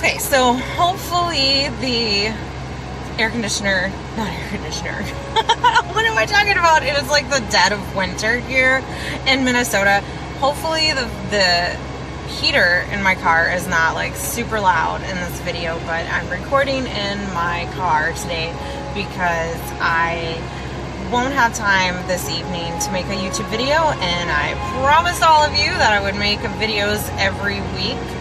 Okay, so hopefully the not air conditioner. What am I talking about? It is like the dead of winter here in Minnesota. Hopefully the heater in my car is not like super loud in this video, but I'm recording in my car today because I won't have time this evening to make a YouTube video, and I promised all of you that I would make videos every week.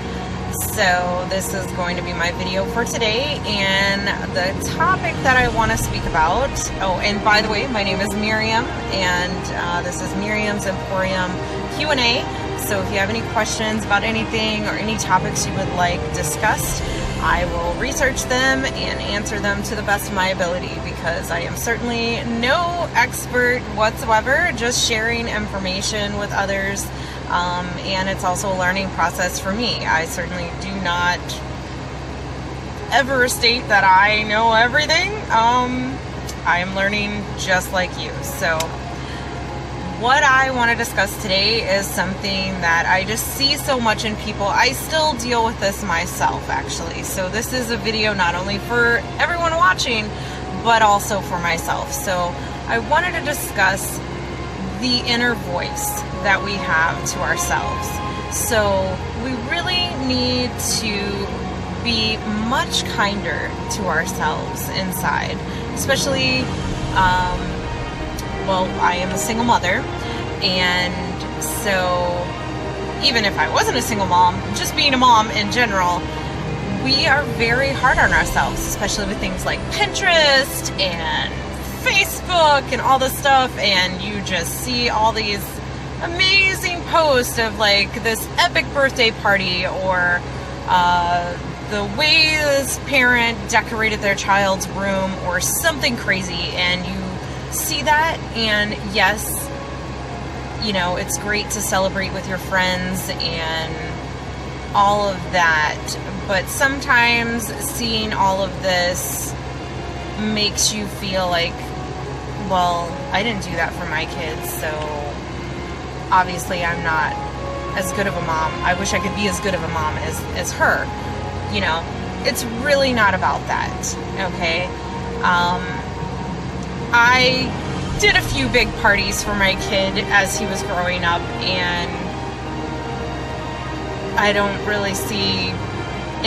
So this is going to be my video for today, and the topic that I want to speak about, oh, and by the way, my name is Miriam, and this is Miriam's Emporium Q&A. So if you have any questions about anything or any topics you would like discussed, I will research them and answer them to the best of my ability, because I am certainly no expert whatsoever, just sharing information with others. And it's also a learning process for me. I certainly do not ever state that I know everything. I am learning just like you. So what I want to discuss today is something that I just see so much in people. I still deal with this myself, actually. So this is a video not only for everyone watching, but also for myself. So I wanted to discuss the inner voice that we have to ourselves. So we really need to be much kinder to ourselves inside, especially, well, I am a single mother, and so even if I wasn't a single mom, just being a mom in general, we are very hard on ourselves, especially with things like Pinterest and Facebook and all this stuff, and you just see all these amazing posts of like this epic birthday party, or the way this parent decorated their child's room, or something crazy, and you see that, and yes, you know, it's great to celebrate with your friends and all of that, but sometimes seeing all of this makes you feel like, well, I didn't do that for my kids, so obviously I'm not as good of a mom. I wish I could be as good of a mom as her. You know, it's really not about that, okay? I did a few big parties for my kid as he was growing up, and I don't really see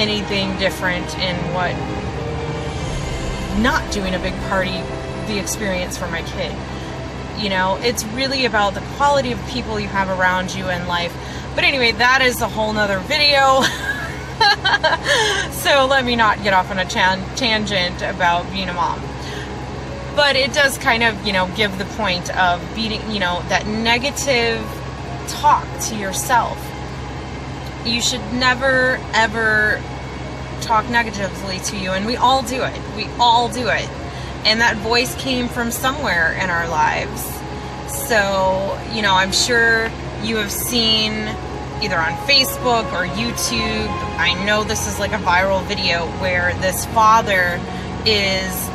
anything different in what not doing a big party, the experience for my kid. You know, it's really about the quality of people you have around you in life. But anyway, that is a whole nother video. So let me not get off on a tangent about being a mom. But it does kind of, you know, give the point of beating, you know, that negative talk to yourself. You should never, ever talk negatively to you, and we all do it. We all do it. And that voice came from somewhere in our lives. So, you know, I'm sure you have seen either on Facebook or YouTube, I know this is like a viral video where this father is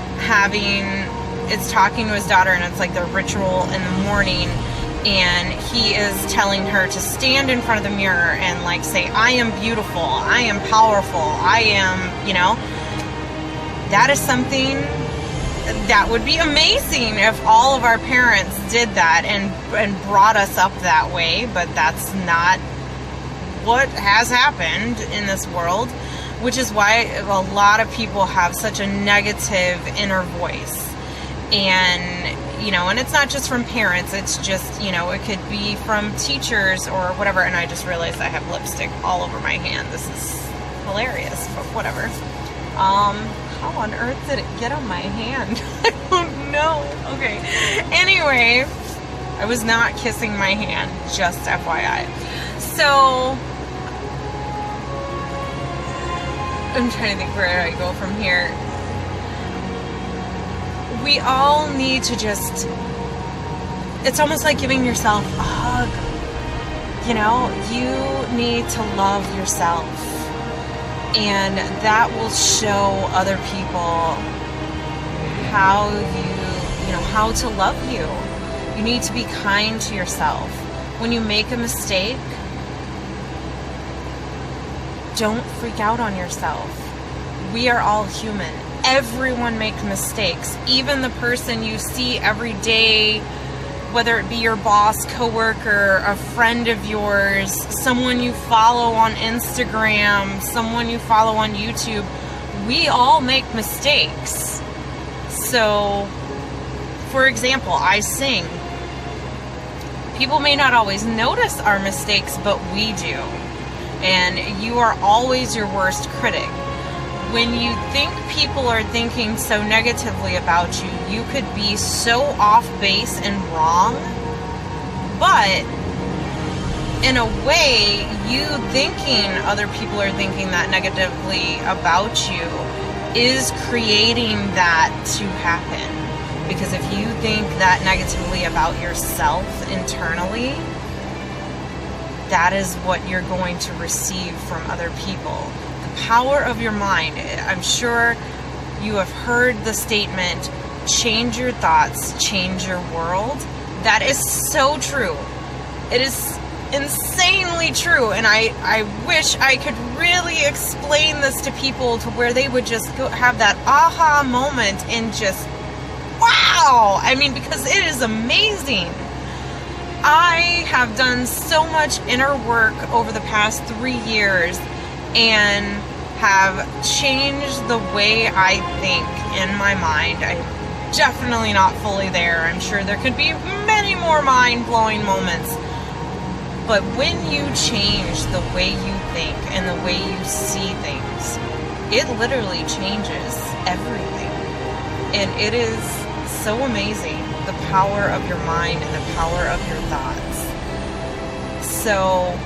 talking to his daughter, and it's like their ritual in the morning, and he is telling her to stand in front of the mirror and like say, I am beautiful, I am powerful, I am, you know, that is something that would be amazing if all of our parents did that and brought us up that way, but that's not what has happened in this world, which is why a lot of people have such a negative inner voice. And, you know, and it's not just from parents, it's just, you know, it could be from teachers or whatever. And I just realized I have lipstick all over my hand. This is hilarious, but whatever. How on earth did it get on my hand? I don't know. Okay. Anyway, I was not kissing my hand, just FYI. So, I'm trying to think where I go from here. We all need to just, it's almost like giving yourself a hug. You know, you need to love yourself. And that will show other people how how to love you. You need to be kind to yourself. When you make a mistake, don't freak out on yourself. We are all human. Everyone makes mistakes. Even the person you see every day, whether it be your boss, coworker, a friend of yours, someone you follow on Instagram, someone you follow on YouTube, we all make mistakes. So, for example, I sing. People may not always notice our mistakes, but we do. And you are always your worst critic. When you think people are thinking so negatively about you, you could be so off base and wrong. But in a way, you thinking other people are thinking that negatively about you is creating that to happen. Because if you think that negatively about yourself internally, that is what you're going to receive from other people. The power of your mind. I'm sure you have heard the statement, change your thoughts, change your world. That is so true. It is insanely true, and I wish I could really explain this to people to where they would just go have that aha moment and just, wow! I mean, because it is amazing. I have done so much inner work over the past 3 years and have changed the way I think in my mind. I'm definitely not fully there. I'm sure there could be many more mind-blowing moments. But when you change the way you think and the way you see things, it literally changes everything. And it is so amazing, the power of your mind and the power of your thoughts. So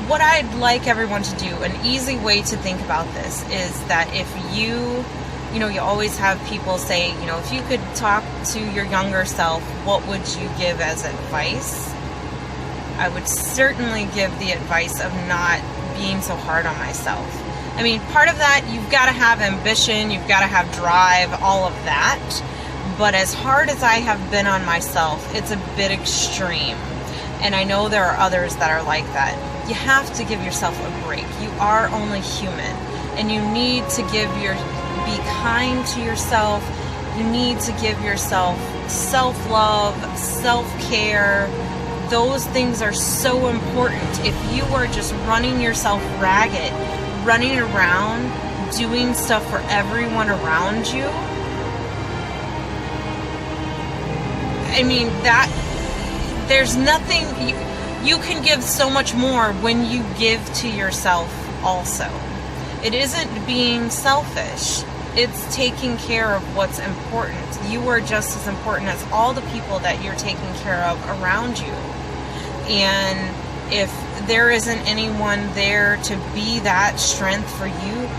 what I'd like everyone to do, an easy way to think about this is that if you always have people say, if you could talk to your younger self, what would you give as advice? I would certainly give the advice of not being so hard on myself. I mean, part of that, you've got to have ambition, you've got to have drive, all of that. But as hard as I have been on myself, it's a bit extreme. And I know there are others that are like that. You have to give yourself a break. You are only human. And you need to be kind to yourself. You need to give yourself self-love, self-care. Those things are so important. If you are just running yourself ragged, running around, doing stuff for everyone around you, I mean, there's nothing, you can give so much more when you give to yourself also. It isn't being selfish. It's taking care of what's important. You are just as important as all the people that you're taking care of around you. And if there isn't anyone there to be that strength for you,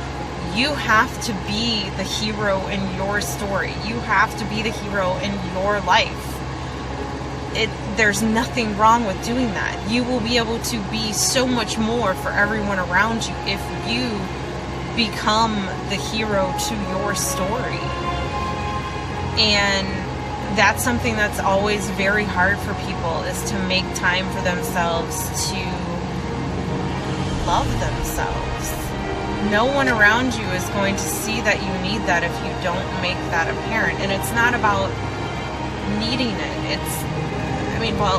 you have to be the hero in your story. You have to be the hero in your life. There's nothing wrong with doing that. You will be able to be so much more for everyone around you if you become the hero to your story. And that's something that's always very hard for people, is to make time for themselves, to love themselves. No one around you is going to see that you need that if you don't make that apparent. And it's not about needing it.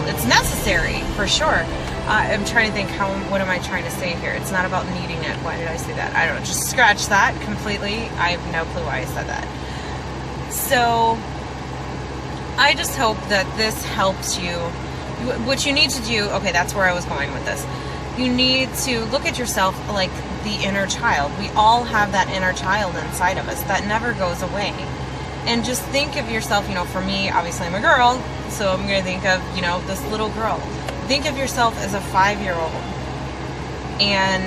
It's necessary for sure. I'm trying to think, what am I trying to say here? It's not about needing it. Why did I say that? I don't know. Just scratch that completely. I have no clue why I said that. So I just hope that this helps you. What you need to do, okay, that's where I was going with this. You need to look at yourself like the inner child. We all have that inner child inside of us that never goes away. And just think of yourself, for me, obviously I'm a girl, so I'm going to think of, this little girl. Think of yourself as a 5-year-old, and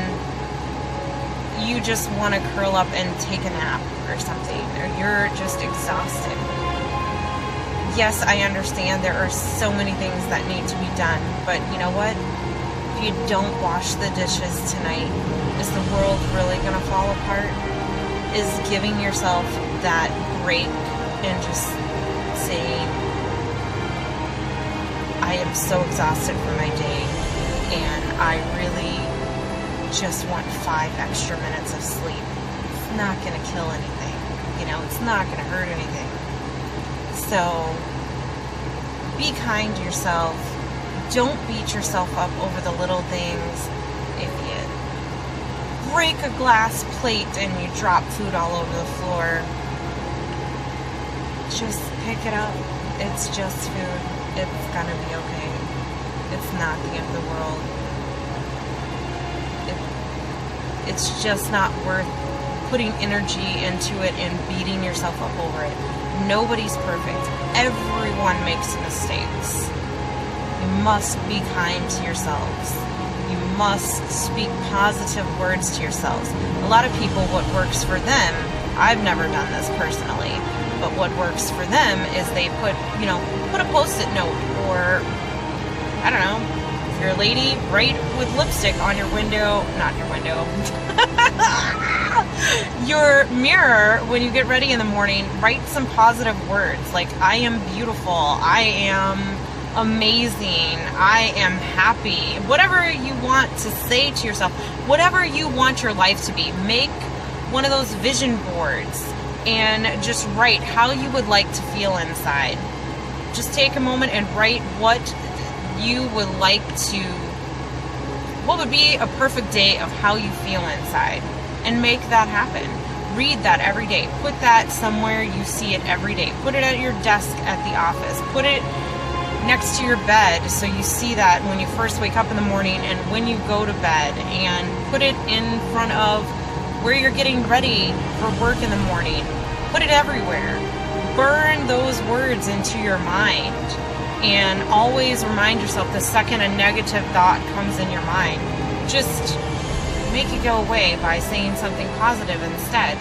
you just want to curl up and take a nap or something, or you're just exhausted. Yes, I understand there are so many things that need to be done, but you know what? If you don't wash the dishes tonight, is the world really going to fall apart? Is giving yourself that break and just saying, I am so exhausted from my day, and I really just want 5 extra minutes of sleep. It's not going to kill anything. You know, it's not going to hurt anything. So be kind to yourself. Don't beat yourself up over the little things. If you break a glass plate and you drop food all over the floor, just pick it up. It's just food. It's gonna be okay. It's not the end of the world. It's just not worth putting energy into it and beating yourself up over it. Nobody's perfect. Everyone makes mistakes. You must be kind to yourselves. You must speak positive words to yourselves. A lot of people, what works for them, I've never done this personally, but what works for them is they put a post-it note, or, I don't know, if you're a lady, write with lipstick on your window, not your window, your mirror when you get ready in the morning. Write some positive words like, I am beautiful, I am amazing, I am happy. Whatever you want to say to yourself, whatever you want your life to be, make one of those vision boards and just write how you would like to feel inside. Just take a moment and write what you would like to, what would be a perfect day of how you feel inside, and make that happen. Read that every day. Put that somewhere you see it every day. Put it at your desk at the office. Put it next to your bed so you see that when you first wake up in the morning and when you go to bed, and put it in front of where you're getting ready for work in the morning. Put it everywhere. Burn those words into your mind, and always remind yourself the second a negative thought comes in your mind, just make it go away by saying something positive instead.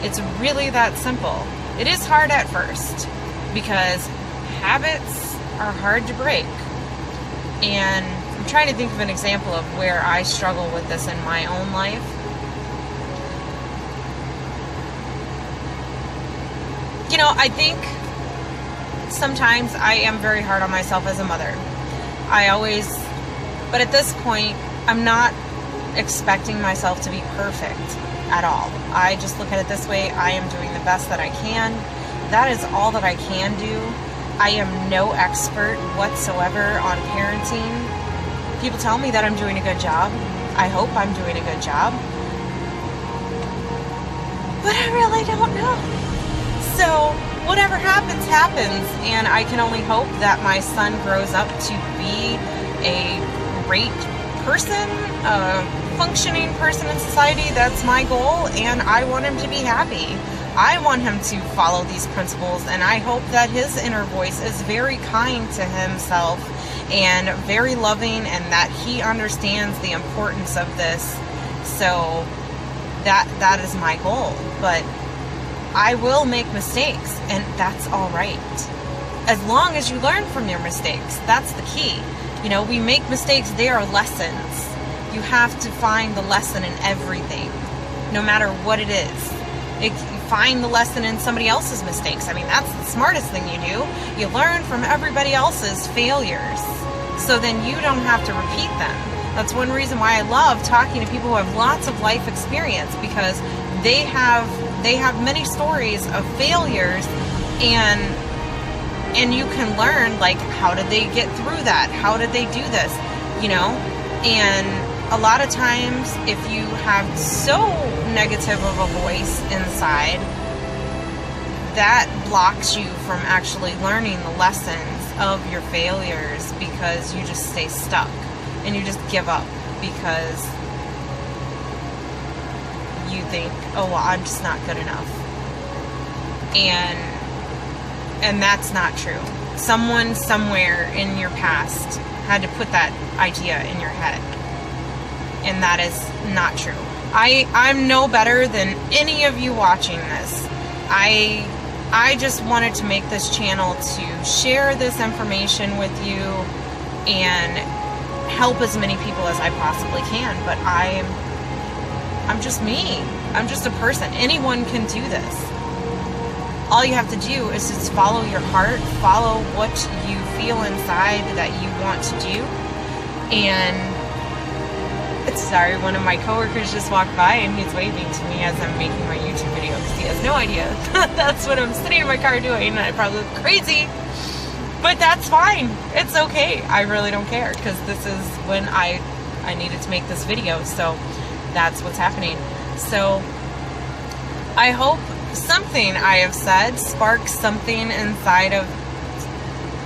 It's really that simple. It is hard at first because habits are hard to break, and I'm trying to think of an example of where I struggle with this in my own life. You know, I think sometimes I am very hard on myself as a mother. But at this point, I'm not expecting myself to be perfect at all. I just look at it this way: I am doing the best that I can. That is all that I can do. I am no expert whatsoever on parenting. People tell me that I'm doing a good job. I hope I'm doing a good job. But I really don't know. So whatever happens, happens. And I can only hope that my son grows up to be a great person, a functioning person in society. That's my goal, and I want him to be happy. I want him to follow these principles, and I hope that his inner voice is very kind to himself and very loving, and that he understands the importance of this. So that is my goal. But I will make mistakes, and that's all right. As long as you learn from your mistakes, that's the key. You know, we make mistakes, they are lessons. You have to find the lesson in everything, no matter what it is. You find the lesson in somebody else's mistakes. I mean, that's the smartest thing you do. You learn from everybody else's failures, so then you don't have to repeat them. That's one reason why I love talking to people who have lots of life experience, because they have many stories of failures, and you can learn, like, how did they get through that? How did they do this? You know? And a lot of times, if you have so negative of a voice inside, that blocks you from actually learning the lessons of your failures, because you just stay stuck and you just give up because you think, oh, well, I'm just not good enough. And that's not true. Someone somewhere in your past had to put that idea in your head, and that is not true. I'm no better than any of you watching this. I just wanted to make this channel to share this information with you and help as many people as I possibly can. But I'm just me. I'm just a person. Anyone can do this. All you have to do is just follow your heart, follow what you feel inside that you want to do, and Sorry, one of my coworkers just walked by and he's waving to me as I'm making my YouTube video because he has no idea that's what I'm sitting in my car doing, and I probably look crazy. But that's fine. It's okay. I really don't care because this is when I needed to make this video, so that's what's happening. So I hope something I have said sparks something inside of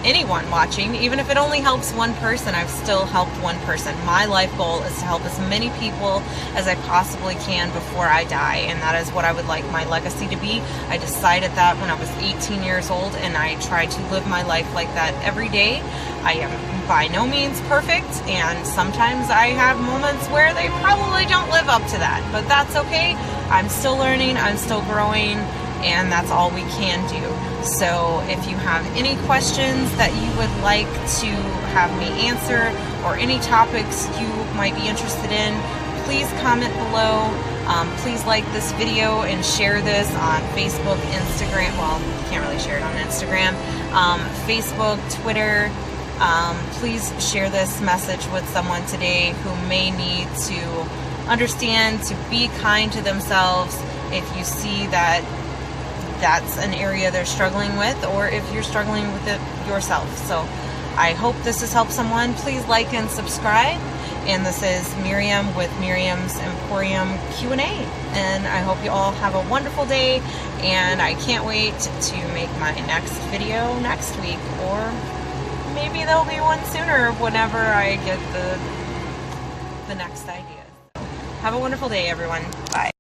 anyone watching. Even if it only helps one person, I've still helped one person. My life goal is to help as many people as I possibly can before I die, and that is what I would like my legacy to be. I decided that when I was 18 years old, and I try to live my life like that every day. I am by no means perfect, and sometimes I have moments where they probably don't live up to that, but that's okay. I'm still learning, I'm still growing, and that's all we can do. So if you have any questions that you would like to have me answer, or any topics you might be interested in, please comment below. Please like this video and share this on Facebook, Instagram. Well, you can't really share it on Instagram. Facebook, Twitter. Please share this message with someone today who may need to understand to be kind to themselves if you see that that's an area they're struggling with, or if you're struggling with it yourself. So I hope this has helped someone. Please like and subscribe. And this is Miriam with Miriam's Emporium Q&A. And I hope you all have a wonderful day. And I can't wait to make my next video next week, or maybe there'll be one sooner whenever I get the next idea. Have a wonderful day, everyone. Bye.